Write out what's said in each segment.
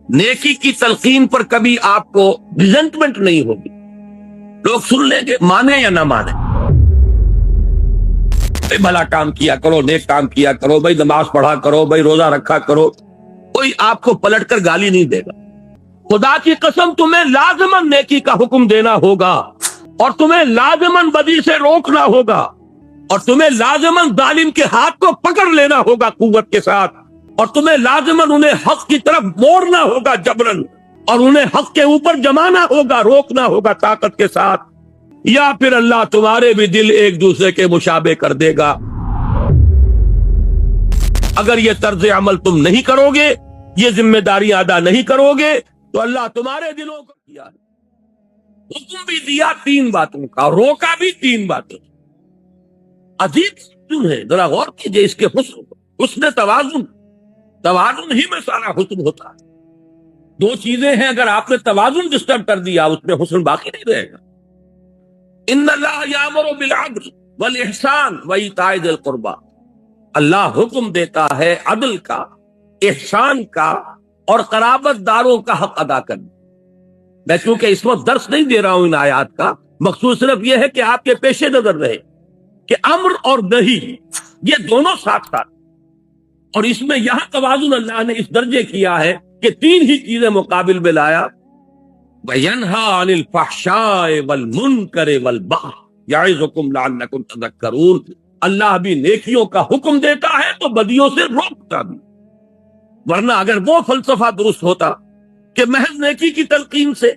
نیکی کی تلقین پر کبھی آپ کو ریزنٹمنٹ نہیں ہوگی. لوگ سن لیں گے مانے یا نہ مانے. بھلا کام کیا کرو، نیک کام کیا کرو، بھائی نماز پڑھا کرو، بھائی روزہ رکھا کرو، کوئی آپ کو پلٹ کر گالی نہیں دے گا. خدا کی قسم تمہیں لازماً نیکی کا حکم دینا ہوگا، اور تمہیں لازماً بدی سے روکنا ہوگا، اور تمہیں لازماً ظالم کے ہاتھ کو پکڑ لینا ہوگا قوت کے ساتھ، اور تمہیں لازماً انہیں حق کی طرف موڑنا ہوگا جبرن، اور انہیں حق کے اوپر جمانا ہوگا، روکنا ہوگا طاقت کے ساتھ. یا پھر اللہ تمہارے بھی دل ایک دوسرے کے مشابہ کر دے گا. اگر یہ طرز عمل تم نہیں کرو گے، یہ ذمہ داری ادا نہیں کرو گے، تو اللہ تمہارے دلوں کو کیا ہے. حکم بھی دیا 3 باتوں کا، روکا بھی 3 باتوں. عجیب کیوں ہے؟ ذرا غور کیجئے اس کے حسن توازن ہی میں سارا حسن ہوتا ہے. 2 چیزیں ہیں، اگر آپ نے توازن ڈسٹرب کر دیا اس میں حسن باقی نہیں رہے گا. ان اللہ یامر بالعدل والاحسان وایتاء ذی القربی. اللہ حکم دیتا ہے عدل کا، احسان کا، اور قرابت داروں کا حق ادا کرنے. میں چونکہ اس وقت درس نہیں دے رہا ہوں ان آیات کا، مقصود صرف یہ ہے کہ آپ کے پیش نظر رہے کہ امر اور نہی یہ دونوں ساتھ ساتھ، اور اس میں یہاں توازن اللہ نے اس درجے کیا ہے کہ 3 ہی چیزیں مقابل میں لایا. وَيَنْهَا عَنِ الْفَحْشَاءِ وَالْمُنْكَرِ وَالْبَغْيِ يَعِظُكُمْ لَعَلَّكُمْ تَذَكَّرُونَ. اللہ بھی نیکیوں کا حکم دیتا ہے تو بدیوں سے روکتا بھی. ورنہ اگر وہ فلسفہ درست ہوتا کہ محض نیکی کی تلقین سے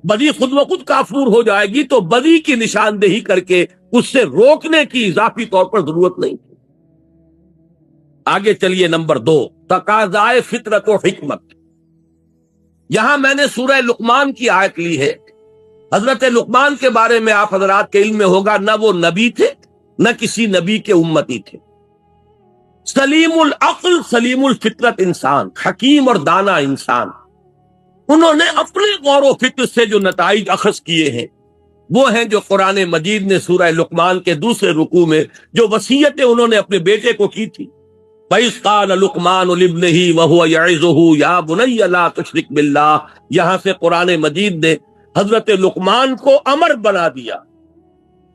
بدی خود بخود کافور ہو جائے گی، تو بدی کی نشاندہی کر کے اس سے روکنے کی اضافی طور پر ضرورت نہیں. آگے چلیے. نمبر 2، تقاضائے فطرت و حکمت. یہاں میں نے سورہ لقمان کی آیت لی ہے. حضرت لقمان کے بارے میں آپ حضرات کے علم میں ہوگا، نہ وہ نبی تھے نہ کسی نبی کے امتی تھے. سلیم العقل سلیم الفطرت انسان، حکیم اور دانا انسان. انہوں نے اپنے غور و فکر سے جو نتائج اخذ کیے ہیں وہ ہیں جو قرآن مجید نے سورہ لقمان کے دوسرے رکوع میں جو وصیتیں انہوں نے اپنے بیٹے کو کی تھی. وَإِذْ قَالَ لُقْمَانُ لِابْنِهِ وَهُوَ يَعِظُهُ يَا بُنَيَّ لَا تُشْرِكْ بِاللَّهِ. یہاں سے قرآن مجید نے حضرت لقمان کو امر بنا دیا،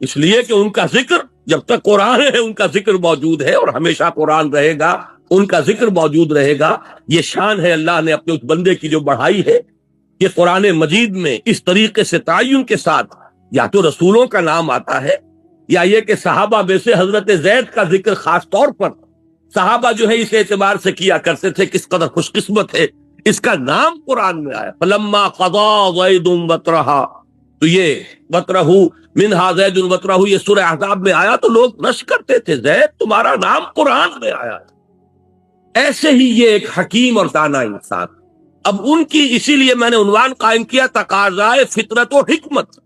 اس لیے کہ ان کا ذکر جب تک قرآن ہے ان کا ذکر موجود ہے، اور ہمیشہ قرآن رہے گا، ان کا ذکر موجود رہے گا. یہ شان ہے اللہ نے اپنے اس بندے کی جو بڑھائی ہے کہ قرآن مجید میں اس طریقے سے تعین کے ساتھ یا تو رسولوں کا نام آتا ہے، یا یہ کہ صحابہ میں سے حضرت زید کا ذکر خاص طور پر صحابہ جو ہے اس اعتبار سے کیا کرتے تھے کس قدر خوش قسمت ہے اس کا نام قرآن میں آیا. فلما قضا زید وطرها، تو یہ وطرہ منہا زید وطرہ یہ سورہ احزاب میں آیا تو لوگ رش کرتے تھے، زید تمہارا نام قرآن میں آیا ہے. ایسے ہی یہ ایک حکیم اور دانا انسان. اب ان کی اسی لیے میں نے عنوان قائم کیا تقاضائے فطرت و حکمت.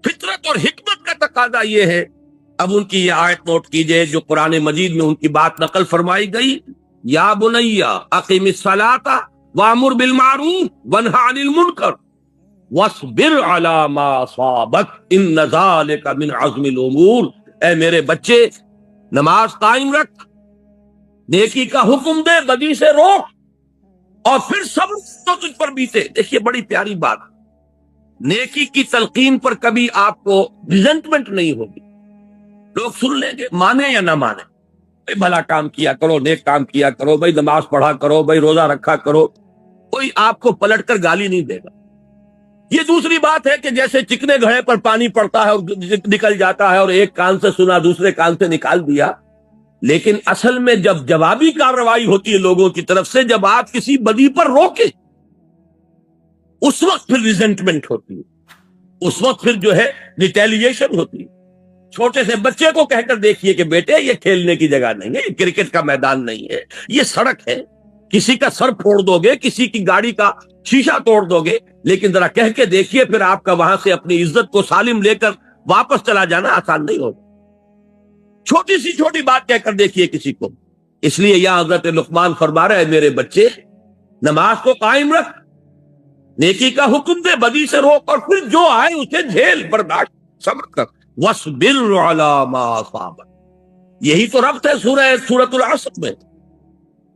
فطرت اور حکمت کا تقاضا یہ ہے. اب ان کی یہ آیت نوٹ کیجئے جو قرآن مجید میں ان کی بات نقل فرمائی گئی. یا بنی اقم الصلاۃ وامر بالمعروف وانھ عن المنکر واصبر علی ما اصابک ان ذلک من عزم الامور. اے میرے بچے، نماز قائم رکھ، نیکی کا حکم دے، بدی سے روک، اور پھر صبر تو تجھ پر بیتے. دیکھیے بڑی پیاری بات، نیکی کی تلقین پر کبھی آپ کو ریزنٹمنٹ نہیں ہوگی. لوگ سن لیں گے مانے یا نہ مانے، بھائی بھلا کام کیا کرو، نیک کام کیا کرو، بھائی نماز پڑھا کرو، بھائی روزہ رکھا کرو، کوئی آپ کو پلٹ کر گالی نہیں دے گا. یہ دوسری بات ہے کہ جیسے چکنے گھڑے پر پانی پڑتا ہے اور نکل جاتا ہے، اور ایک کان سے سنا دوسرے کان سے نکال دیا. لیکن اصل میں جب جوابی کارروائی ہوتی ہے لوگوں کی طرف سے، جب آپ کسی بدی پر روکے، اس وقت پھر ریزنٹمنٹ ہوتی ہے، اس وقت پھر جو ہے ریٹیلیشن ہوتی ہے. چھوٹے سے بچے کو کہہ کر دیکھیے کہ بیٹے یہ کھیلنے کی جگہ نہیں ہے، یہ کرکٹ کا میدان نہیں ہے، یہ سڑک ہے. کسی کا سر پھوڑ دو گے، کسی کی گاڑی کا شیشہ توڑ دو گے، لیکن ذرا کہہ کے دیکھیے پھر آپ کا وہاں سے اپنی عزت کو سالم لے کر واپس چلا جانا آسان نہیں ہوگا. چھوٹی سی چھوٹی بات کہہ کر دیکھیے کسی کو. اس لیے یہاں حضرت لقمان فرما رہے ہیں میرے بچے، نماز کو قائم رکھ، نیکی کا حکم دے، بدی سے روک، اور پھر جو آئے اسے جھیل، برداشت، صبر کر. وَاصْبِرْ عَلَىٰ مَا أَصَابَكَ. یہی تو ربط ہے سورۃ العصر میں.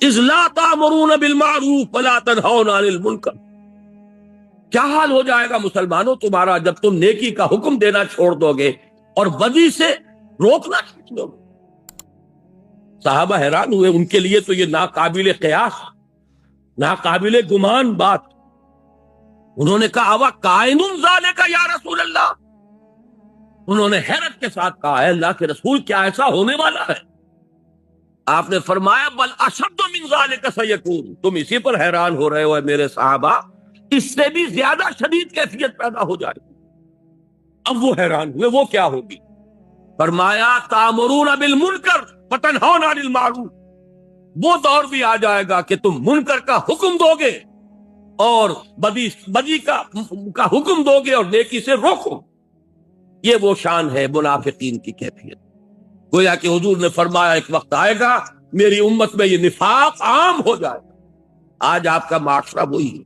اذ لا تأمرون بالمعروف ولا تنہون عن المنکر. کیا حال ہو جائے گا مسلمانوں تمہارا جب تم نیکی کا حکم دینا چھوڑ دو گے اور بدی سے روکنا چھوڑ دو گے. صحابہ حیران ہوئے، ان کے لیے تو یہ ناقابل قیاس، ناقابل گمان بات. انہوں نے کہا اوا کائن ذالک یا رسول اللہ. انہوں نے حیرت کے ساتھ کہا ہے اللہ کے رسول کیا ایسا ہونے والا ہے؟ آپ نے فرمایا بل اشد من ذالک سیکون. تم اسی پر حیران ہو رہے ہو میرے صحابہ، اس سے بھی زیادہ شدید کیفیت پیدا ہو جائے گی. اب وہ حیران ہوئے، وہ کیا ہوگی؟ فرمایا تامرون بالمنکر وتنہون عن المعروف. وہ دور بھی آ جائے گا کہ تم منکر کا حکم دو گے اور بدی کا حکم دو گے اور نیکی سے روکو. یہ وہ شان ہے منافقین کی کیفیت. گویا کہ حضور نے فرمایا ایک وقت آئے گا میری امت میں یہ نفاق عام ہو جائے گا. آج آپ کا معاشرہ وہی ہے.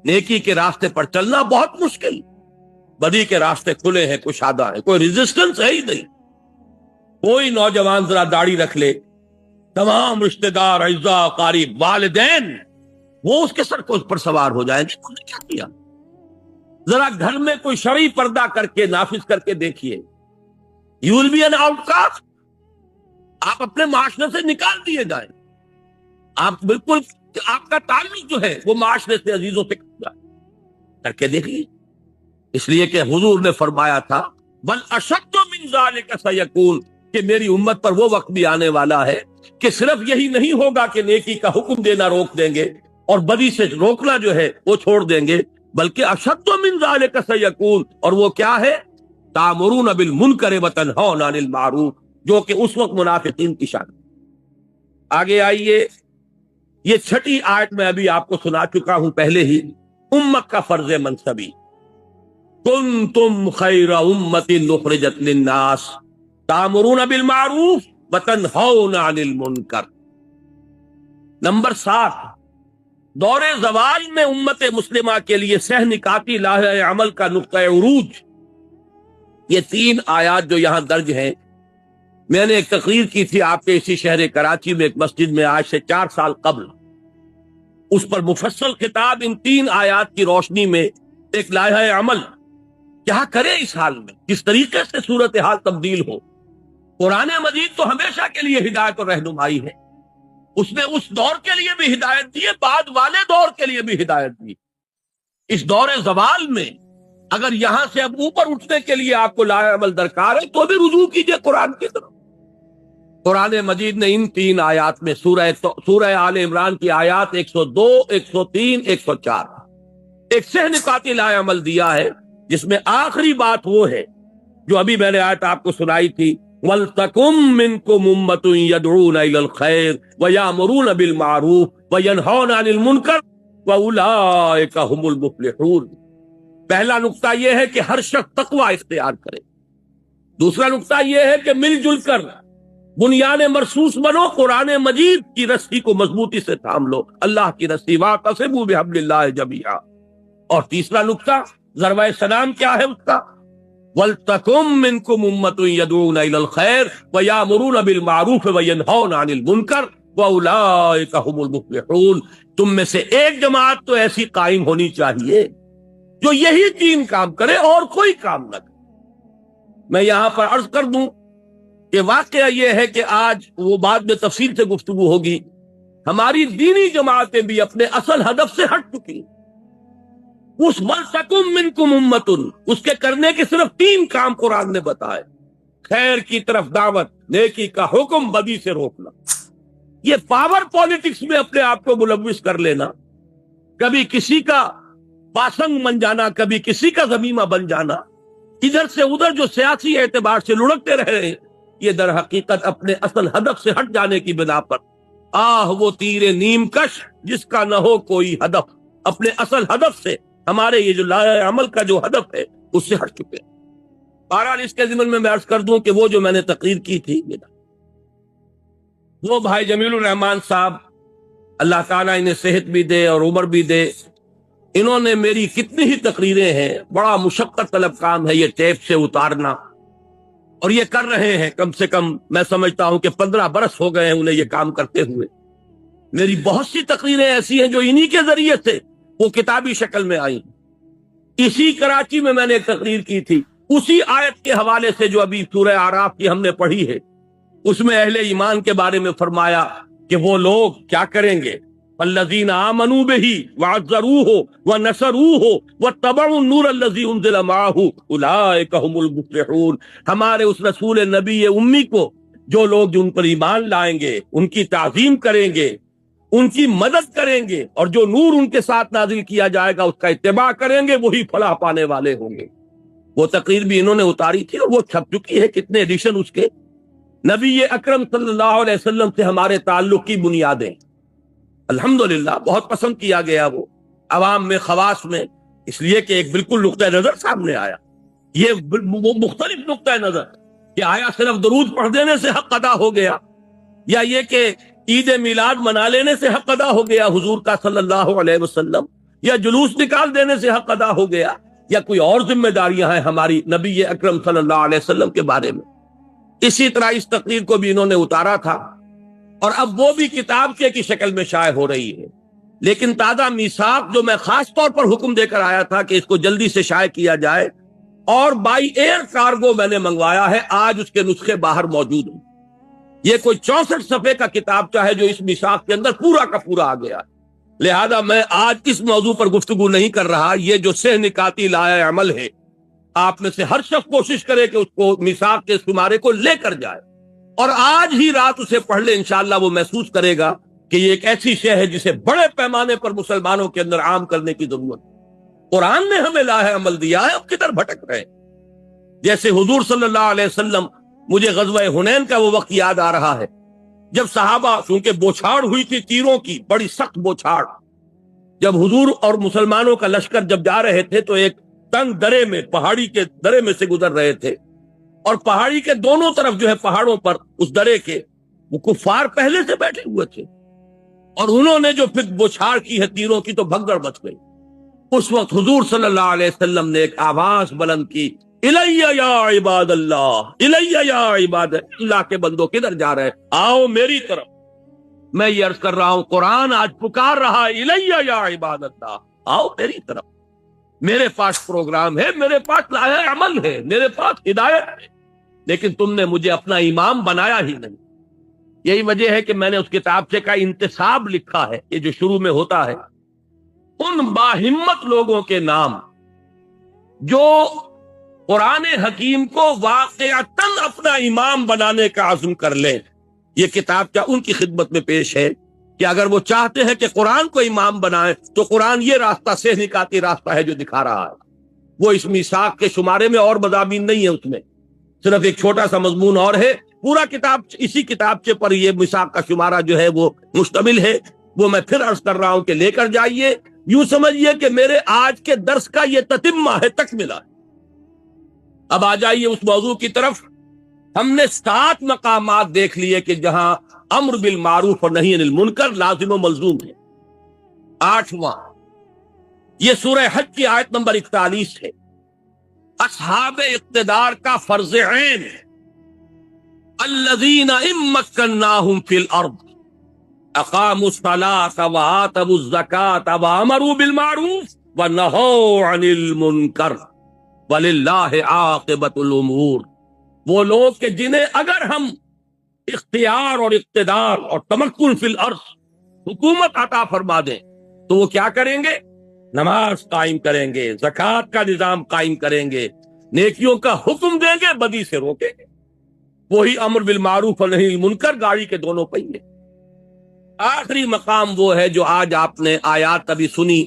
نیکی کے راستے پر چلنا بہت مشکل، بدی کے راستے کھلے ہیں، کشادہ ہیں، کوئی ریزسٹنس ہے ہی نہیں. کوئی نوجوان ذرا داڑھی رکھ لے، تمام رشتہ دار، اعزاء، قریب، والدین وہ اس کے سر کو اس پر سوار ہو جائیں. تم نے کیا کیا؟ ذرا گھر میں کوئی شرعی پردہ کر کے نافذ کر کے دیکھیے. You will be an outcast. آپ اپنے معاشرے سے نکال دیے جائیں. آپ بالکل، آپ کا تعلق جو ہے وہ معاشرے سے، عزیزوں سے کر کے دیکھیے. اس لیے کہ حضور نے فرمایا تھا بل اشد من ذالک سیکون، کہ میری امت پر وہ وقت بھی آنے والا ہے کہ صرف یہی نہیں ہوگا کہ نیکی کا حکم دینا روک دیں گے اور بدی سے روکنا جو ہے وہ چھوڑ دیں گے، بلکہ اشد من ذالک سیکون. اور وہ کیا ہے؟ تامرون بالمنکر وتنہون عن المعروف، جو کہ اس وقت منافقین کی شان. آگے آئیے، یہ 6 آیت میں ابھی آپ کو سنا چکا ہوں پہلے ہی. امت کا فرض منصبی، کنتم خیر امت اخرجت للناس تامرون بالمعروف وتنہون عن المنکر. نمبر 7، دور زوال میں امت مسلمہ کے لیے سہ نکاتی لاہ عمل کا نقطۂ عروج. یہ 3 آیات جو یہاں درج ہیں، میں نے ایک تقریر کی تھی آپ کے اسی شہر کراچی میں ایک مسجد میں آج سے 4 سال قبل. اس پر مفصل خطاب ان 3 آیات کی روشنی میں ایک لائحہ عمل کیا کرے اس حال میں، کس طریقے سے صورتحال تبدیل ہو. قرآن مجید تو ہمیشہ کے لیے ہدایت اور رہنمائی ہے. اس نے اس دور کے لیے بھی ہدایت دی ہے، بعد والے دور کے لیے بھی ہدایت دی. اس دور زوال میں اگر یہاں سے اب اوپر اٹھنے کے لیے آپ کو لائحہ عمل درکار ہے تو بھی رجوع کیجئے قرآن کی طرف. قرآن مجید نے ان 3 آیات میں سورہ آل عمران کی آیات 102، 103، 104 ایک سہ نکاتی لائحہ عمل دیا ہے، جس میں آخری بات وہ ہے جو ابھی میں نے آیت آپ کو سنائی تھی، وَلْتَكُمْ مِنْكُمْ أُمَّةٌ يَدْعُونَ إِلَى الْخَيْرِ وَيَأْمُرُونَ بِالْمَعْرُوفِ وَيَنْهَوْنَ عَنِ الْمُنْكَرِ وَأُولَٰئِكَ هُمُ الْمُفْلِحُونَ. پہلا نقطہ یہ ہے کہ ہر شخص تقوی اختیار کرے. دوسرا نقطہ یہ ہے کہ مل جل کر بنیان مرصوص بنو، قرآن مجید کی رسی کو مضبوطی سے تھام لو، اللہ کی رسی، وَاعْتَصِمُوا بِحَبْلِ اللَّهِ جَمِيعًا. اور تیسرا نقطہ ضربہ سلام کیا ہے اس کا؟ وَلْتَكُمْ مِنْكُمْ أُمَّةٌ يَدْعُونَ إِلَى الْخَيْرِ وَيَأْمُرُونَ بِالْمَعْرُوفِ وَيَنْهَوْنَ عَنِ الْمُنْكَرِ وَأُولَٰئِكَ هُمُ الْمُفْلِحُونَ. تم میں سے ایک جماعت تو ایسی قائم ہونی چاہیے جو یہی 3 کام کرے اور کوئی کام نہ کرے. میں یہاں پر عرض کر دوں کہ واقعہ یہ ہے کہ آج وہ بعد میں تفصیل سے گفتگو ہوگی، ہماری دینی جماعتیں بھی اپنے اصل ہدف سے ہٹ چکی. اس وَلْتَكُمْ مِنْكُمْ أُمَّةٌ، اس کے کرنے کے صرف 3 کام قرآن نے بتائے: خیر کی طرف دعوت، نیکی کا حکم، بدی سے روکنا. یہ پاور پالیٹکس میں اپنے آپ کو ملوث کر لینا، کبھی کسی کا پاسنگ بن جانا، کبھی کسی کا ضمیمہ بن جانا، ادھر سے ادھر جو سیاسی اعتبار سے لڑکتے رہے ہیں، یہ در حقیقت اپنے اصل ہدف سے ہٹ جانے کی بنا پر وہ تیر نیم کش جس کا نہ ہو کوئی ہدف. اپنے اصل ہدف سے، ہمارے یہ جو لائحہ عمل کا جو ہدف ہے اس سے ہٹ چکے ہیں. بہرحال اس کے ضمن میں عرض کر دوں کہ وہ جو میں نے تقریر کی تھی، وہ بھائی جمیل الرحمان صاحب، اللہ تعالیٰ انہیں صحت بھی دے اور عمر بھی دے، انہوں نے میری کتنی ہی تقریریں ہیں، بڑا مشقت طلب کام ہے یہ ٹیپ سے اتارنا، اور یہ کر رہے ہیں. کم سے کم میں سمجھتا ہوں کہ 15 برس ہو گئے ہیں انہیں یہ کام کرتے ہوئے. میری بہت سی تقریریں ایسی ہیں جو انہی کے ذریعے سے وہ کتابی شکل میں آئی. اسی کراچی میں نے ایک تقریر کی تھی اسی آیت کے حوالے سے جو ابھی سورہ اعراف کی ہم نے پڑھی ہے. اس میں اہل ایمان کے بارے میں فرمایا کہ وہ لوگ کیا کریں گے، الذین آمنوا بہ وعزروہ ونصروہ واتبعوا النور الذی انزل معہ اولئک هم المفلحون. ہمارے اس رسول نبی امی کو جو لوگ جو ان پر ایمان لائیں گے، ان کی تعظیم کریں گے، ان کی مدد کریں گے، اور جو نور ان کے ساتھ نازل کیا جائے گا اس کا اتباع کریں گے، وہی فلاح پانے والے ہوں گے. وہ تقریر بھی انہوں نے اتاری تھی اور وہ چھپ چکی ہے. کتنے ایڈیشن اس کے. نبی اکرم صلی اللہ علیہ وسلم سے ہمارے تعلق کی بنیادیں الحمدللہ بہت پسند کیا گیا وہ عوام میں، خواص میں، اس لیے کہ ایک بالکل نقطہ نظر سامنے آیا. یہ وہ مختلف نقطہ نظر کہ آیا صرف درود پڑھ دینے سے حق ادا ہو گیا، یا یہ کہ عید میلاد منا لینے سے حق ادا ہو گیا حضور کا صلی اللہ علیہ وسلم، یا جلوس نکال دینے سے حق ادا ہو گیا، یا کوئی اور ذمہ داریاں ہیں ہماری نبی اکرم صلی اللہ علیہ وسلم کے بارے میں. اسی طرح اس تقریر کو بھی انہوں نے اتارا تھا اور اب وہ بھی کتاب کی شکل میں شائع ہو رہی ہے. لیکن تازہ میثاق جو میں خاص طور پر حکم دے کر آیا تھا کہ اس کو جلدی سے شائع کیا جائے، اور بائی ایئر کارگو میں نے منگوایا ہے، آج اس کے نسخے باہر موجود ہیں. یہ کوئی 64 صفحے کا کتابچہ ہے جو اس میثاق کے اندر پورا کا پورا آ گیا. لہذا میں آج اس موضوع پر گفتگو نہیں کر رہا. یہ جو سہ نکاتی لایا عمل ہے، آپ میں سے ہر شخص کوشش کرے کہ اس کو میثاق کے شمارے کو لے کر جائے اور آج ہی رات اسے پڑھ لے. انشاءاللہ وہ محسوس کرے گا کہ یہ ایک ایسی شے ہے جسے بڑے پیمانے پر مسلمانوں کے اندر عام کرنے کی ضرورت ہے. قرآن نے ہمیں لاہ عمل دیا ہے، اب کدھر بھٹک رہے ہیں. جیسے حضور صلی اللہ علیہ وسلم، مجھے غزوہ حنین کا وہ وقت یاد آ رہا ہے جب صحابہ، چونکہ بوچھاڑ ہوئی تھی تیروں کی، بڑی سخت بوچھاڑ، جب حضور اور مسلمانوں کا لشکر جب جا رہے تھے تو ایک تنگ درے میں، پہاڑی کے درے میں سے گزر رہے تھے، اور پہاڑی کے دونوں طرف جو ہے پہاڑوں پر اس درے کے وہ کفار پہلے سے بیٹھے ہوئے تھے، اور انہوں نے جو پھر بوچھاڑ کی ہے تیروں کی تو بھگدڑ مچ گئی. اس وقت حضور صلی اللہ علیہ وسلم نے ایک آواز بلند کی، الیہ یا عباد اللہ، الیہ یا عباد اللہ کے بندوں کدھر جا رہے ہیں، آؤ میری طرف. میں یہ عرض کر رہا ہوں قرآن آج پکار رہا ہے، الیہ یا عباد اللہ، آؤ میری طرف. میرے پاس پروگرام ہے، میرے پاس لاہ عمل ہے، میرے پاس ہدایت ہے، لیکن تم نے مجھے اپنا امام بنایا ہی نہیں. یہی وجہ ہے کہ میں نے اس کتابچے کا انتصاب لکھا ہے، یہ جو شروع میں ہوتا ہے، ان باہمت لوگوں کے نام جو قرآن حکیم کو واقعتاً اپنا امام بنانے کا عزم کر لیں. یہ کتابچہ ان کی خدمت میں پیش ہے کہ اگر وہ چاہتے ہیں کہ قرآن کو امام بنائیں تو قرآن یہ راستہ سے نکاتی راستہ ہے جو دکھا رہا ہے. وہ اس میثاق کے شمارے میں اور مضامین نہیں ہے، اس میں صرف ایک چھوٹا سا مضمون اور ہے. پورا کتاب اسی کتابچے پر یہ میثاق کا شمارہ جو ہے وہ مشتمل ہے. وہ میں پھر عرض کر رہا ہوں کہ لے کر جائیے. یوں سمجھیے کہ میرے آج کے درس کا یہ تتمہ ہے، تکملہ ہے. اب آ جائیے اس موضوع کی طرف. ہم نے 7 مقامات دیکھ لیے کہ جہاں امر بالمعروف اور نہی عن المنکر لازم و ملزوم ہے. 8واں یہ سورہ حج کی آیت نمبر 41 ہے. اصحاب اقتدار کا فرض عین ہے، الذین ان مکناہم فی الارض اقاموا الصلاة وآتوا الزکاة وامروا بالمعروف ونہوا عن المنکر وللہ عاقبۃ الامور. وہ لوگ کہ جنہیں اگر ہم اختیار اور اقتدار اور تمکن فی الارض، حکومت عطا فرما دیں تو وہ کیا کریں گے؟ نماز قائم کریں گے، زکوٰۃ کا نظام قائم کریں گے، نیکیوں کا حکم دیں گے، بدی سے روکیں گے. وہی امر بالمعروف اور نہی عن المنکر گاڑی کے دونوں پہیے. آخری مقام وہ ہے جو آج آپ نے آیات ابھی سنی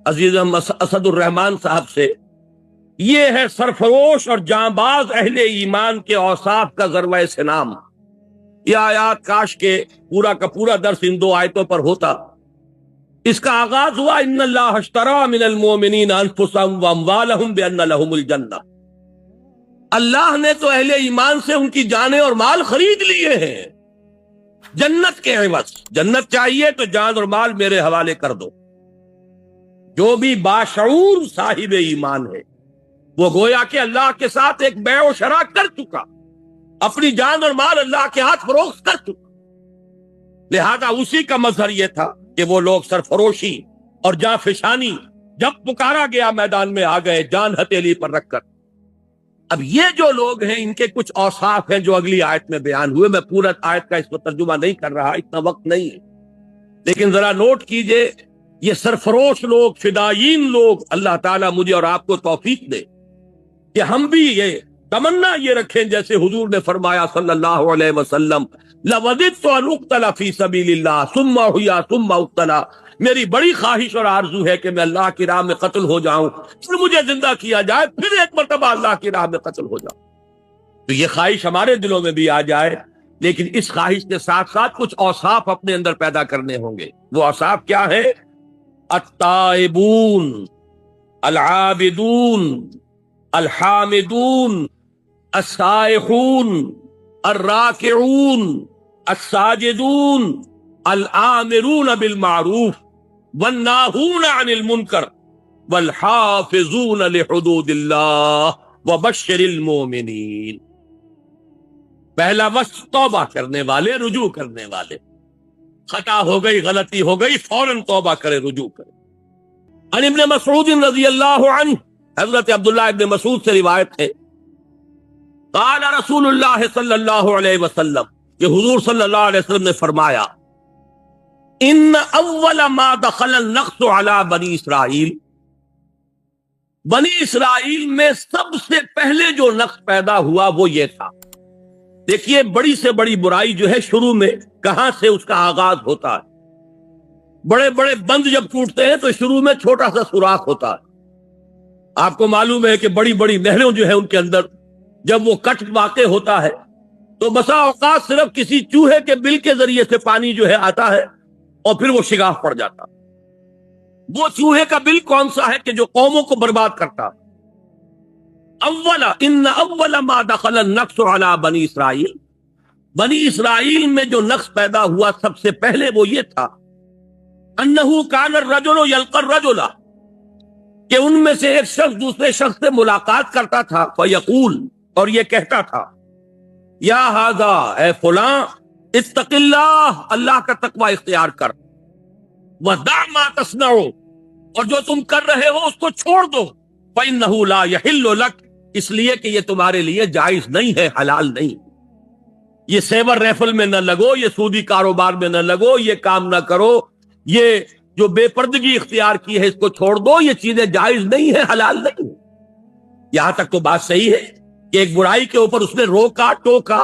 عزیزم اسد الرحمان صاحب سے. یہ ہے سرفروش اور جانباز اہل ایمان کے اوصاف کا ذروہ سنام. یہ آیات کاش کے پورا کا پورا درس ان 2 آیتوں پر ہوتا. اس کا آغاز ہوا ان اللہ اشتری من المؤمنین انفسهم واموالهم بان لهم الجنہ. اللہ نے تو اہل ایمان سے ان کی جانیں اور مال خرید لیے ہیں جنت کے عوض. جنت چاہیے تو جان اور مال میرے حوالے کر دو. جو بھی باشعور صاحب ایمان ہے وہ گویا کہ اللہ کے ساتھ ایک بیع و شراء کر چکا، اپنی جان اور مال اللہ کے ہاتھ فروخت کر چکا. لہذا اسی کا مظہر یہ تھا کہ وہ لوگ سرفروشی اور جانفشانی جب پکارا گیا میدان میں آ گئے جان ہتھیلی پر رکھ کر۔ اب یہ جو لوگ ہیں ان کے کچھ اوصاف ہیں جو اگلی آیت میں بیان ہوئے۔ میں پورا آیت کا اس پر ترجمہ نہیں کر رہا، اتنا وقت نہیں ہے، لیکن ذرا نوٹ کیجئے یہ سرفروش لوگ، فدائین لوگ، اللہ تعالیٰ مجھے اور آپ کو توفیق دے کہ ہم بھی یہ تمنا یہ رکھیں جیسے حضور نے فرمایا صلی اللہ علیہ وسلم، لَوَدِدْتُ أَنْ أُقْتَلَ فِي سَبِيلِ اللَّهِ ثُمَّ أُحْيَا ثُمَّ أُقْتَلَ، میری بڑی خواہش اور آرزو ہے کہ میں اللہ کی راہ میں قتل ہو جاؤں، پھر مجھے زندہ کیا جائے، پھر ایک مرتبہ اللہ کی راہ میں قتل ہو جاؤں۔ تو یہ خواہش ہمارے دلوں میں بھی آ جائے، لیکن اس خواہش کے ساتھ ساتھ کچھ اوصاف اپنے اندر پیدا کرنے ہوں گے۔ وہ اوصاف کیا ہے؟ التائبون، العابدون، الحامدون، السائحون، الراکعون، الساجدون، الآمرون بالمعروف والناہون عن المنکر والحافظون لحدود اللہ وبشر المؤمنین۔ پہلا وصف توبہ کرنے والے، رجوع کرنے والے، خطا ہو گئی، غلطی ہو گئی، فوراً توبہ کرے، رجوع کرے۔ عن ابن مسعود رضی اللہ عنہ، حضرت عبداللہ ابن مسعود سے روایت ہے، قال رسول اللہ صلی اللہ علیہ وسلم، کہ حضور صلی اللہ علیہ وسلم نے فرمایا، ان اول ما دخل النقص علی بنی اسرائیل، بنی اسرائیل میں سب سے پہلے جو نقص پیدا ہوا وہ یہ تھا۔ دیکھیے بڑی سے بڑی برائی جو ہے شروع میں کہاں سے اس کا آغاز ہوتا ہے؟ بڑے بڑے بند جب ٹوٹتے ہیں تو شروع میں چھوٹا سا سوراخ ہوتا ہے۔ آپ کو معلوم ہے کہ بڑی بڑی نہروں جو ہے ان کے اندر جب وہ کٹ واقع ہوتا ہے تو بسا اوقات صرف کسی چوہے کے بل کے ذریعے سے پانی جو ہے آتا ہے اور پھر وہ شگاف پڑ جاتا۔ وہ چوہے کا بل کون سا ہے کہ جو قوموں کو برباد کرتا؟ ان اول ما دخل النقص علی بنی اسرائیل، بنی اسرائیل میں جو نقص پیدا ہوا سب سے پہلے وہ یہ تھا، انہ کان الرجل یلقی الرجل، کہ ان میں سے ایک شخص دوسرے شخص سے ملاقات کرتا تھا، فیقول، اور یہ کہتا تھا، یا ھذا، اے فلاں، اتق اللہ، اللہ کا تقوی اختیار کر، ودع ما تصنع، اور جو تم کر رہے ہو اس کو چھوڑ دو، فإنہ لا یحل لک، اس لیے کہ یہ تمہارے لیے جائز نہیں ہے، حلال نہیں۔ یہ سیور ریفل میں نہ لگو، یہ سودی کاروبار میں نہ لگو، یہ کام نہ کرو، یہ جو بے پردگی اختیار کی ہے اس کو چھوڑ دو، یہ چیزیں جائز نہیں ہے، حلال نہیں۔ یہاں تک تو بات صحیح ہے کہ ایک برائی کے اوپر اس نے روکا ٹوکا،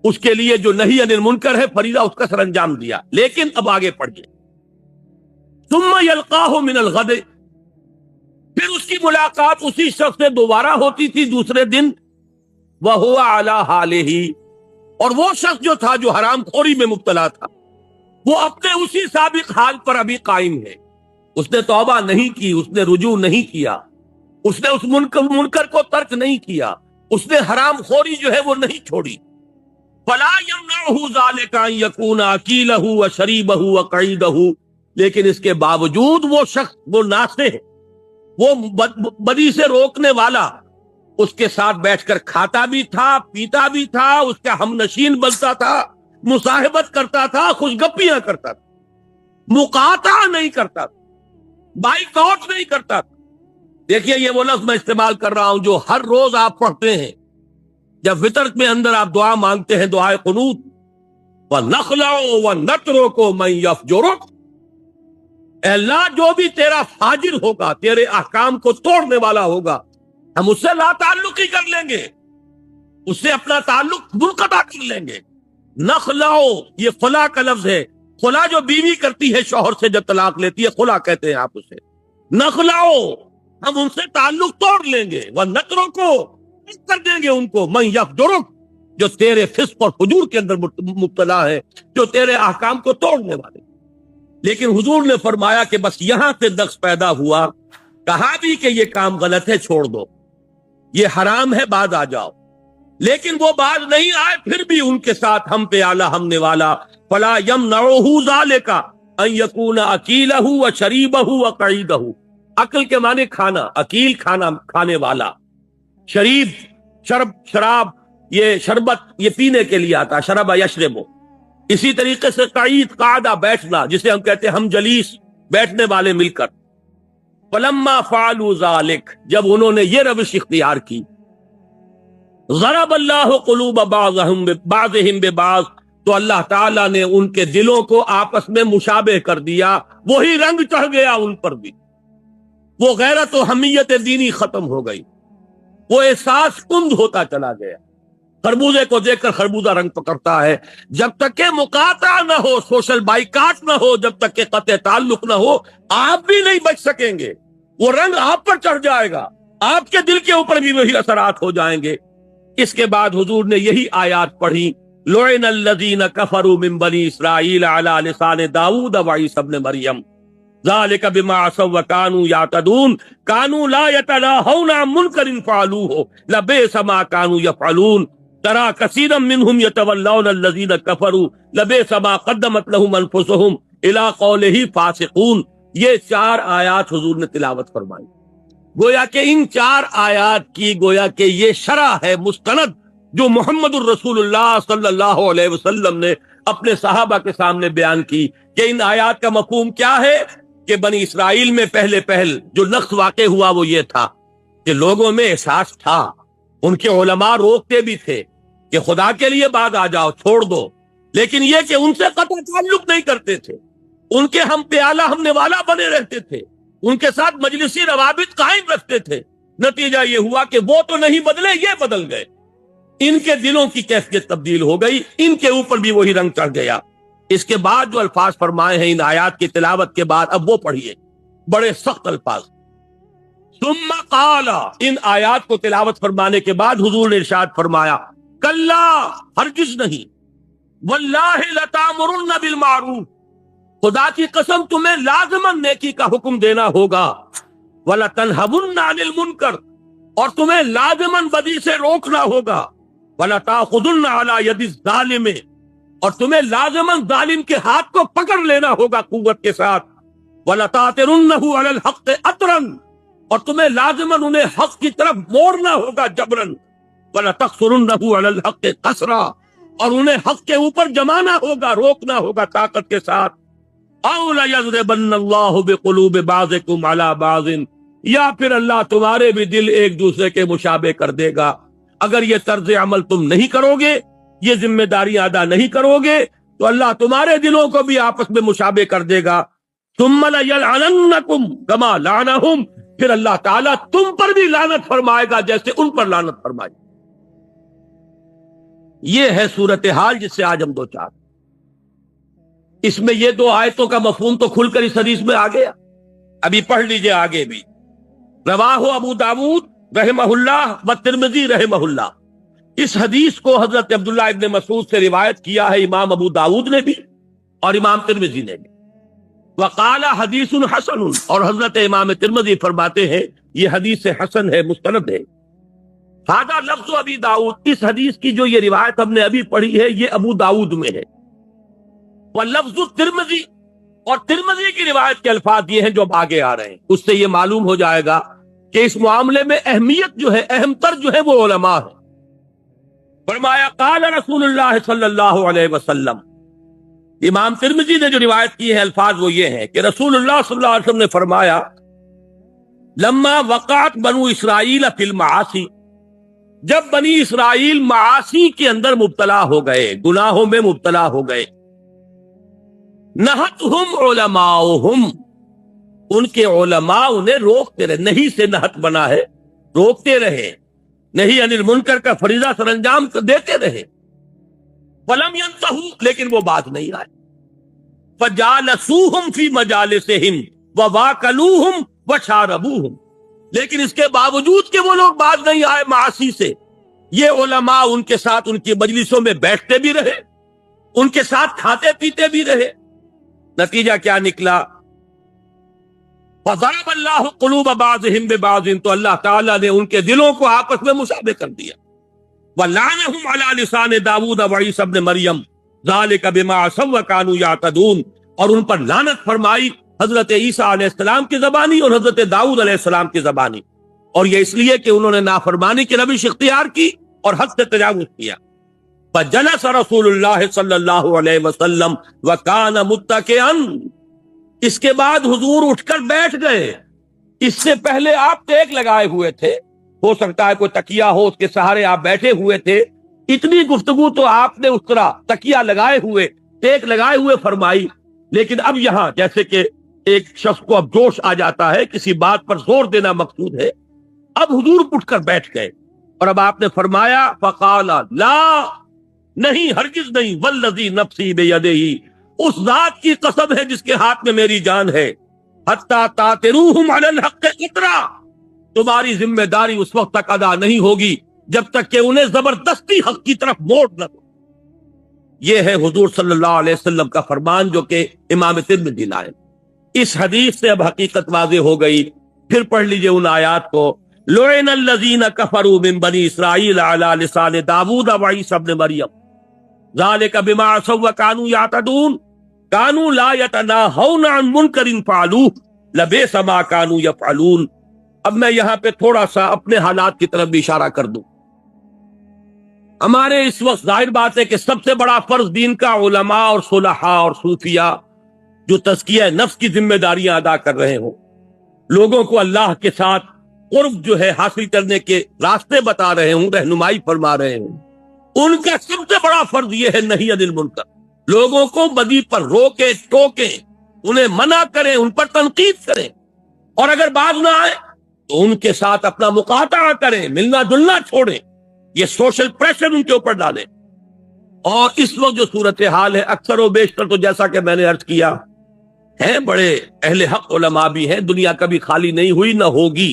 اس کے لیے جو نہی عن المنکر ہے فریضہ اس کا سر انجام دیا، لیکن اب آگے پڑھیے، ثم یلقاہ من الغد، پھر اس کی ملاقات اسی شخص سے دوبارہ ہوتی تھی دوسرے دن، وہو علی حالہ، اور وہ شخص جو تھا جو حرام خوری میں مبتلا تھا وہ اپنے اسی سابق حال پر ابھی قائم ہے، اس نے توبہ نہیں کی، اس نے رجوع نہیں کیا، اس نے اس منکر کو ترک نہیں کیا، اس نے حرام خوری جو ہے وہ نہیں چھوڑی۔ فلا یمنعہ ذلک ان یکون اکیلہ وشریبہ وقعیدہ، لیکن اس کے باوجود وہ شخص، وہ ناصح، وہ بدی سے روکنے والا، اس کے ساتھ بیٹھ کر کھاتا بھی تھا، پیتا بھی تھا، اس کا ہم نشین بنتا تھا، مصاحبت کرتا تھا، خوش گپیاں کرتا تھا، مقاطعہ نہیں کرتا تھا، بائیک آؤٹ نہیں کرتا تھا۔ دیکھیے یہ وہ لفظ میں استعمال کر رہا ہوں جو ہر روز آپ پڑھتے ہیں جب وتر میں اندر آپ دعا مانگتے ہیں، دعائے قنوت، وَنَخْلَعُ وَنَتْرُكُ مَن يَفْجُرُكَ، اے اللہ جو بھی تیرا فاجر ہوگا، تیرے احکام کو توڑنے والا ہوگا، ہم اس سے لا تعلقی کر لیں گے، اس سے اپنا تعلق منقطع کر لیں گے۔ نخلاؤ، یہ خلا کا لفظ ہے، خلا جو بیوی کرتی ہے شوہر سے جب طلاق لیتی ہے، خلا کہتے ہیں آپ اسے۔ نخلاؤ، ہم ان سے تعلق توڑ لیں گے، وَنَتْرُكُ، کر دیں گے ان کو، مَن يَفْجُرُكَ، جو تیرے فسق اور فجور کے اندر مبتلا ہے، جو تیرے احکام کو توڑنے والے۔ لیکن حضور نے فرمایا کہ بس یہاں سے نقص پیدا ہوا، کہا بھی کہ یہ کام غلط ہے، چھوڑ دو، یہ حرام ہے، بعد آ جاؤ، لیکن وہ باز نہیں آئے، پھر بھی ان کے ساتھ ہم پہ آلہ ہمنے والا، فلا یمنعہ ذالک ان یکون اکیلہ وشریبہ وقعیدہ، عقل کے معنی کھانا، اکیل کھانا کھانے والا، شریب شراب، یہ شربت یہ پینے کے لیے آتا، شرب یشرب، اسی طریقے سے قعید، قعدہ بیٹھنا، جسے ہم کہتے ہیں ہم جلیس، بیٹھنے والے مل کر. فلما فعلوا ذلک، جب انہوں نے یہ روش اختیار کی، ضرب اللہ قلوب بعضهم ببعض، تو اللہ تعالیٰ نے ان کے دلوں کو آپس میں مشابہ کر دیا، وہی رنگ چڑھ گیا ان پر بھی، وہ غیرت و حمیت دینی ختم ہو گئی، وہ احساس کند ہوتا چلا گیا. خربوزے کو دیکھ کر خربوزہ رنگ پکڑتا ہے، جب تک کہ مقاطعہ نہ ہو، سوشل بائیکاٹ نہ ہو، جب تک کہ قطع تعلق نہ ہو، آپ بھی نہیں بچ سکیں گے. وہ رنگ آپ پر چڑھ جائے گا، آپ کے دل کے اوپر بھی وہی اثرات ہو جائیں گے. اس کے بعد حضور نے یہی آیات پڑھی، لعن الذین کفروا من بنی اسرائیل علی لسان داؤد وعیسی ابن مریم ذالک بما عصوا وکانوا یعتدون کانوا لا یتناہون عن منکر فعلوہ لبئس ما کانوا یفعلون ترى كثيرا منهم يتولون الذين كفروا لبئس ما قدمت لهم انفسهم الى قوله فاسقون. یہ 4 آیات حضور نے تلاوت فرمائی. گویا کہ ان 4 آیات کی گویا کہ یہ شرح ہے مستند جو محمد الرسول اللہ صلی اللہ علیہ وسلم نے اپنے صحابہ کے سامنے بیان کی کہ ان آیات کا مفہوم کیا ہے. کہ بنی اسرائیل میں پہل جو نقص واقع ہوا وہ یہ تھا کہ لوگوں میں احساس تھا، ان کے علماء روکتے بھی تھے کہ خدا کے لیے بعد آ جاؤ، چھوڑ دو، لیکن یہ کہ ان سے قطع تعلق نہیں کرتے تھے، ان کے ہم پیالہ ہم نوالا بنے رہتے تھے، ان کے ساتھ مجلسی روابط قائم رکھتے تھے. نتیجہ یہ ہوا کہ وہ تو نہیں بدلے، یہ بدل گئے، ان کے دلوں کی کیفیت تبدیل ہو گئی، ان کے اوپر بھی وہی رنگ چڑھ گیا. اس کے بعد جو الفاظ فرمائے ہیں ان آیات کی تلاوت کے بعد، اب وہ پڑھیے، بڑے سخت الفاظ. ثم قال، ان آیات کو تلاوت فرمانے کے بعد حضور نے ارشاد فرمایا، کلا، ہرگز نہیں، واللہ لتامرن بالمعروف، خدا کی قسم تمہیں لازماً نیکی کا حکم دینا ہوگا، ولتنہون عن المنکر، اور تمہیں لازماً بدی سے روکنا ہوگا، ولتاخذن علی ید الظالم، اور تمہیں لازماً ظالم کے ہاتھ کو پکڑ لینا ہوگا قوت کے ساتھ، ولتعترنہ علی الحق عطرا، اور تمہیں لازماً انہیں حق کی طرف موڑنا ہوگا جبرن، وَلَتَقْصُرُنَّهُ عَلَى الْحَقِّ قَصْرًا، اور انہیں حق کے اوپر جمانا ہوگا، روکنا ہوگا طاقت کے ساتھ. أَوْ لَيَضْرِبَنَّ اللَّهُ بِقُلُوبِ بَعْضِكُمْ عَلَى بَعْضٍ، یا پھر اللہ تمہارے بھی دل ایک دوسرے کے مشابہ کر دے گا. اگر یہ طرز عمل تم نہیں کرو گے، یہ ذمہ داریاں ادا نہیں کرو گے، تو اللہ تمہارے دلوں کو بھی آپس میں مشابہ کر دے گا. ثُمَّ لَيَلْعَنَنَّكُمْ كَمَا لَعَنَهُمْ، پھر اللہ تعالیٰ تم پر بھی لعنت فرمائے گا جیسے ان پر لعنت فرمائی. یہ ہے صورتحال جس سے آج ہم دو چار. اس میں یہ 2 آیتوں کا مفہوم تو کھل کر اس حدیث میں آ گیا. ابھی پڑھ لیجئے آگے بھی. رواہ ابو داود رحمہ اللہ و ترمذی رحمہ اللہ. اس حدیث کو حضرت عبداللہ ابن مسعود سے روایت کیا ہے امام ابو داود نے بھی اور امام ترمذی نے بھی. وقال حدیث حسن، اور حضرت امام ترمذی فرماتے ہیں یہ حدیث حسن ہے، مستند ہے. ہذا لفظ ابی داؤد، اس حدیث کی جو یہ روایت ہم نے ابھی پڑھی ہے یہ ابو داؤد میں ہے. واللفظ ترمذی، اور ترمذی کی روایت کے الفاظ یہ ہیں جو اب آگے آ رہے ہیں. اس سے یہ معلوم ہو جائے گا کہ اس معاملے میں اہمیت جو ہے، اہم تر جو ہے وہ علماء ہے. فرمایا قال رسول اللہ صلی اللہ علیہ وسلم. امام ترمذی نے جو روایت کی ہے الفاظ وہ یہ ہیں کہ رسول اللہ صلی اللہ علیہ وسلم نے فرمایا، لما وقعت بنو اسرائیل فی المعاصی، جب بنی اسرائیل معاصی کے اندر مبتلا ہو گئے، گناہوں میں مبتلا ہو گئے، نہتہم علماؤہم، ان کے علماء انہیں روکتے رہے. نہیں سے نہت بنا ہے، روکتے رہے، نہیں انل منکر کا فریضہ سر انجام دیتے رہے. فلم ینتہوا، لیکن وہ بات نہیں آئے. فجالسوہم فی مجالسہم وواکلوہم وشاربوہم، لیکن اس کے باوجود کہ وہ لوگ باز نہیں آئے معاصی سے، یہ علماء ان کے ساتھ ان کی مجلسوں میں بیٹھتے بھی رہے، ان کے ساتھ کھاتے پیتے بھی رہے. نتیجہ کیا نکلا؟ فضرب اللہ قلوب بعضهم ببعض، تو اللہ تعالیٰ نے ان کے دلوں کو آپس میں مشابہ کر دیا. وَلَعَنَهُمْ عَلَى لِسَانِ داؤد وعیسی ابن مریم ذَلِكَ بِمَا عَصَوْا وَكَانُوا يَعْتَدُونَ، اور ان پر لعنت فرمائی حضرت عیسیٰ علیہ السلام کی زبانی اور حضرت داؤد علیہ السلام کی زبانی، اور یہ اس لیے کہ انہوں نے نافرمانی کی روش اختیار کی اور حد سے تجاوز کیا. فجلس رسول اللہ صلی اللہ علیہ وسلم وکان متکئا، اس کے بعد حضور اٹھ کر بیٹھ گئے۔ اس سے پہلے آپ ٹیک لگائے ہوئے تھے، ہو سکتا ہے کوئی تکیہ ہو اس کے سہارے آپ بیٹھے ہوئے تھے۔ اتنی گفتگو تو آپ نے اس طرح تکیہ لگائے ہوئے، ٹیک لگائے ہوئے فرمائی، لیکن اب یہاں جیسے کہ ایک شخص کو اب جوش آ جاتا ہے، کسی بات پر زور دینا مقصود ہے، اب حضور اٹھ کر بیٹھ گئے اور اب آپ نے فرمایا فقال لا، نہیں ہرگز نہیں، والذی نفسی بیدہ، اس ذات کی قسم ہے جس کے ہاتھ میں میری جان ہے، حتی تاتروہم علی الحق قطرا، تمہاری ذمہ داری اس وقت تک ادا نہیں ہوگی جب تک کہ انہیں زبردستی حق کی طرف موڑ نہ دو۔ یہ ہے حضور صلی اللہ علیہ وسلم کا فرمان جو کہ امام ترمذی لائے۔ اس حدیث سے اب حقیقت واضح ہو گئی۔ پھر پڑھ لیجئے ان آیات کو، لعن الذین کفروا من بنی اسرائیل علی لسان داؤد وعیسی ابن مریم ذلک بما عصوا وکانوا یعتدون کانوا لا یتناہون عن منکر فعلوہ لبئس ما کانوا یفعلون۔ اب میں یہاں پہ تھوڑا سا اپنے حالات کی طرف بھی اشارہ کر دوں۔ ہمارے اس وقت ظاہر بات ہے کہ سب سے بڑا فرض دین کا علماء اور صلحاء اور صوفیاء جو تزکیہ نفس کی ذمہ داریاں ادا کر رہے ہوں، لوگوں کو اللہ کے ساتھ قرب جو ہے حاصل کرنے کے راستے بتا رہے ہوں، رہنمائی فرما رہے ہوں، ان کا سب سے بڑا فرض یہ ہے نہی عن المنکر، لوگوں کو بدی پر روکیں، ٹوکیں، انہیں منع کریں، ان پر تنقید کریں، اور اگر باز نہ آئے تو ان کے ساتھ اپنا مقاطعہ کریں، ملنا جلنا چھوڑیں، یہ سوشل پریشر ان کے اوپر ڈالیں۔ اور اس وقت جو صورتحال ہے اکثر و بیشتر تو جیسا کہ میں نے عرض کیا ہیں، بڑے اہل حق علماء بھی ہیں، دنیا کبھی خالی نہیں ہوئی نہ ہوگی،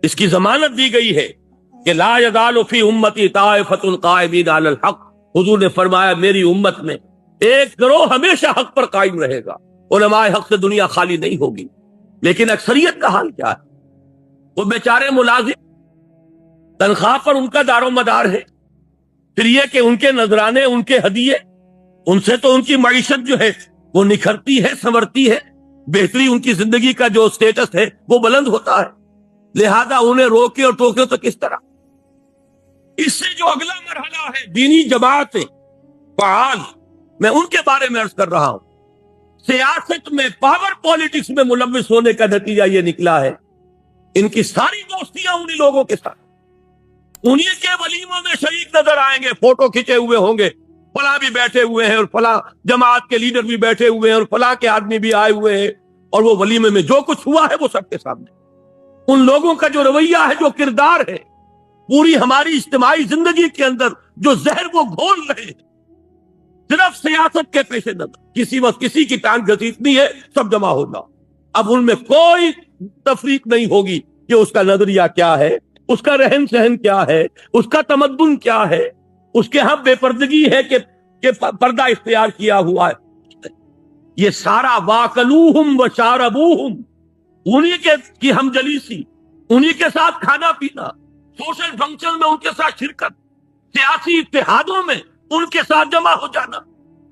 اس کی ضمانت دی گئی ہے کہ لا یزال فی امتی طائفۃ قائمین علی الحق، حضور نے فرمایا میری امت میں ایک گروہ ہمیشہ حق پر قائم رہے گا، علماء حق سے دنیا خالی نہیں ہوگی۔ لیکن اکثریت کا حال کیا ہے؟ وہ بیچارے ملازم، تنخواہ پر ان کا دار و مدار ہے، پھر یہ کہ ان کے نذرانے، ان کے ہدیے، ان سے تو ان کی معیشت جو ہے وہ نکھرتی ہے، سنورتی ہے، بہتری ان کی زندگی کا جو سٹیٹس ہے وہ بلند ہوتا ہے، لہذا انہیں روکے اور ٹوکے تو کس طرح؟ اس سے جو اگلا مرحلہ ہے دینی جماعتیں فعال، میں ان کے بارے میں عرض کر رہا ہوں، سیاست میں، پاور پالیٹکس میں ملوث ہونے کا نتیجہ یہ نکلا ہے، ان کی ساری دوستیاں انہی لوگوں کے ساتھ، انہی کے ولیموں میں شریک نظر آئیں گے، فوٹو کھینچے ہوئے ہوں گے، فلاں بھی بیٹھے ہوئے ہیں اور فلاں جماعت کے لیڈر بھی بیٹھے ہوئے ہیں اور فلاں کے آدمی بھی آئے ہوئے ہیں، اور وہ ولیمے میں جو کچھ ہوا ہے وہ سب کے سامنے۔ ان لوگوں کا جو رویہ ہے، جو کردار ہے، پوری ہماری اجتماعی زندگی کے اندر جو زہر وہ گھول رہے ہیں، صرف سیاست کے پیش نظر، کسی وقت کسی کی ٹانگ گھسیٹنی ہے، سب جمع ہو جاؤ۔ اب ان میں کوئی تفریق نہیں ہوگی کہ اس کا نظریہ کیا ہے، اس کا رہن سہن کیا ہے، اس کا تمدن کیا ہے، اس کے ہاں بے پردگی ہے کہ پردہ اختیار کیا ہوا ہے۔ یہ سارا واکلوہم وشاربوہم، انہی کی ہم جلیسی، انہی کے ساتھ کھانا پینا، سوشل فنکشن میں ان کے ساتھ شرکت، سیاسی اتحادوں میں ان کے ساتھ جمع ہو جانا،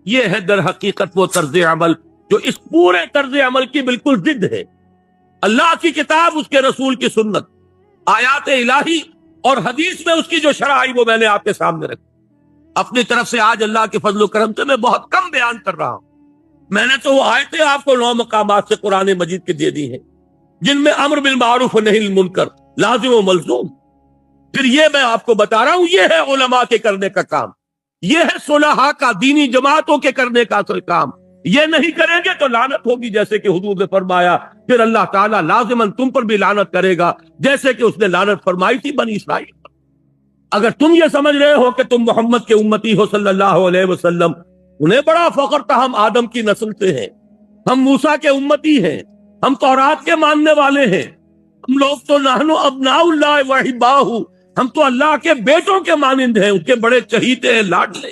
یہ ہے در حقیقت وہ طرز عمل جو اس پورے طرز عمل کی بالکل ضد ہے۔ اللہ کی کتاب، اس کے رسول کی سنت، آیات الہی اور حدیث میں اس کی جو شرح آئی وہ میں نے آپ کے سامنے رکھی۔ اپنی طرف سے آج اللہ کے فضل و کرم سے میں بہت کم بیان کر رہا ہوں، میں نے تو وہ آیتیں آپ کو 9 مقامات سے قرآن مجید کے دے دی ہیں جن میں امر بالمعروف و نہی عن المنکر لازم و ملزوم۔ پھر یہ میں آپ کو بتا رہا ہوں، یہ ہے علماء کے کرنے کا کام، یہ ہے صلحاء کا، دینی جماعتوں کے کرنے کا اصل کام۔ یہ نہیں کریں گے تو لعنت ہوگی، جیسے کہ حضور نے فرمایا، پھر اللہ تعالیٰ لازماً تم پر بھی لعنت کرے گا، جیسے کہ اس نے لعنت فرمائی تھی بنی اسرائیل پر۔ اگر تم یہ سمجھ رہے ہو کہ تم محمد کے امتی ہو صلی اللہ علیہ وسلم، انہیں بڑا فخر تھا، ہم آدم کی نسل سے ہیں، ہم موسیٰ کے امتی ہیں، ہم تورات کے ماننے والے ہیں، ہم لوگ تو نحن ابناء اللہ وحباہ، ہم تو اللہ کے بیٹوں کے مانند ہیں، ان کے بڑے چہیتے ہیں، لاڈلے۔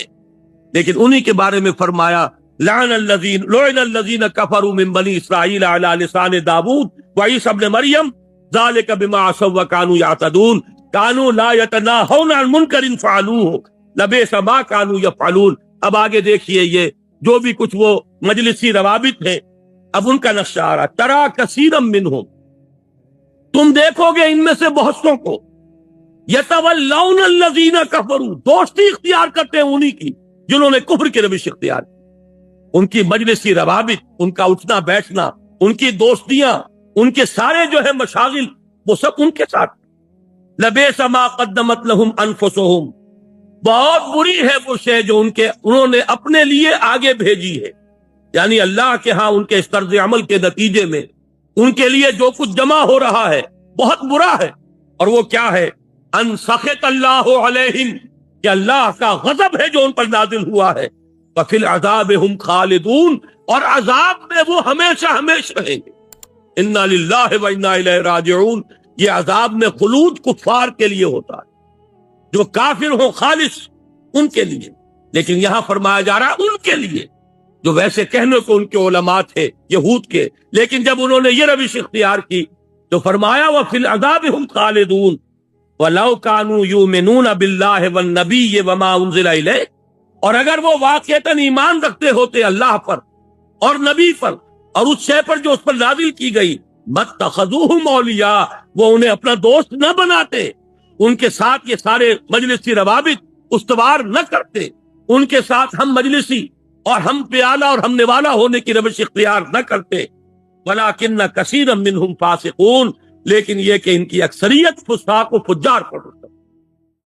لیکن انہی کے بارے میں فرمایا لعن الذین کفروا من بنی اسرائیل علی لسان داؤد وعیسی ابن مریم ذلک بما عصوا وکانوا یعتدون کانوا لا یتناہون عن منکر فعلوہ لبئس ما کانوا یفعلون۔ اب آگے دیکھیے یہ جو بھی کچھ وہ مجلسی روابط ہیں، اب ان کا نقشہ آ رہا، ترا کثیرا منہم، تم دیکھو گے ان میں سے بہت سوں کو، یتولون الذین کفروا، دوستی اختیار کرتے ہیں انہی کی جنہوں نے کفر کی روش اختیار کی. ان کی مجلسی روابط، ان کا اٹھنا بیٹھنا، ان کی دوستیاں، ان کے سارے جو ہے مشاغل، وہ سب ان کے ساتھ. لبئس ما قدمت لهم انفسهم، بہت بری ہے وہ شے جو انہوں نے اپنے لیے آگے بھیجی ہے. یعنی اللہ کے ہاں ان کے اس طرز عمل کے نتیجے میں ان کے لیے جو کچھ جمع ہو رہا ہے بہت برا ہے. اور وہ کیا ہے؟ ان سخط اللہ علیہم، کہ اللہ کا غضب ہے جو ان پر نازل ہوا ہے. وفی العذاب ہم خالدون، اور عذاب میں وہ ہمیشہ ہمیشہ رہیں گے. انا للہ و انا الیہ راجعون. یہ عذاب میں خلود کفار کے لیے ہوتا ہے، جو کافر ہوں خالص ان کے لیے. لیکن یہاں فرمایا جا رہا ہے ان کے لیے جو ویسے کہنے کو ان کے علماء تھے یہود کے، لیکن جب انہوں نے یہ روش اختیار کی تو فرمایا وفی العذاب ہم خالدون ولو کانوا یؤمنون باللہ والنبی وما انزل الیہ. اور اگر وہ واقعتاً ایمان رکھتے ہوتے اللہ پر اور نبی پر اور اس شے پر جو اس پر نازل کی گئی، متخذوہم اولیاء، وہ انہیں اپنا دوست نہ بناتے، ان کے ساتھ یہ سارے مجلسی روابط استوار نہ کرتے، ان کے ساتھ ہم مجلسی اور ہم پیالہ اور ہم نوالا ہونے کی روش اختیار نہ کرتے. ولیکن کثیرا منہم فاسقون، لیکن یہ کہ ان کی اکثریت فساق و فجار پر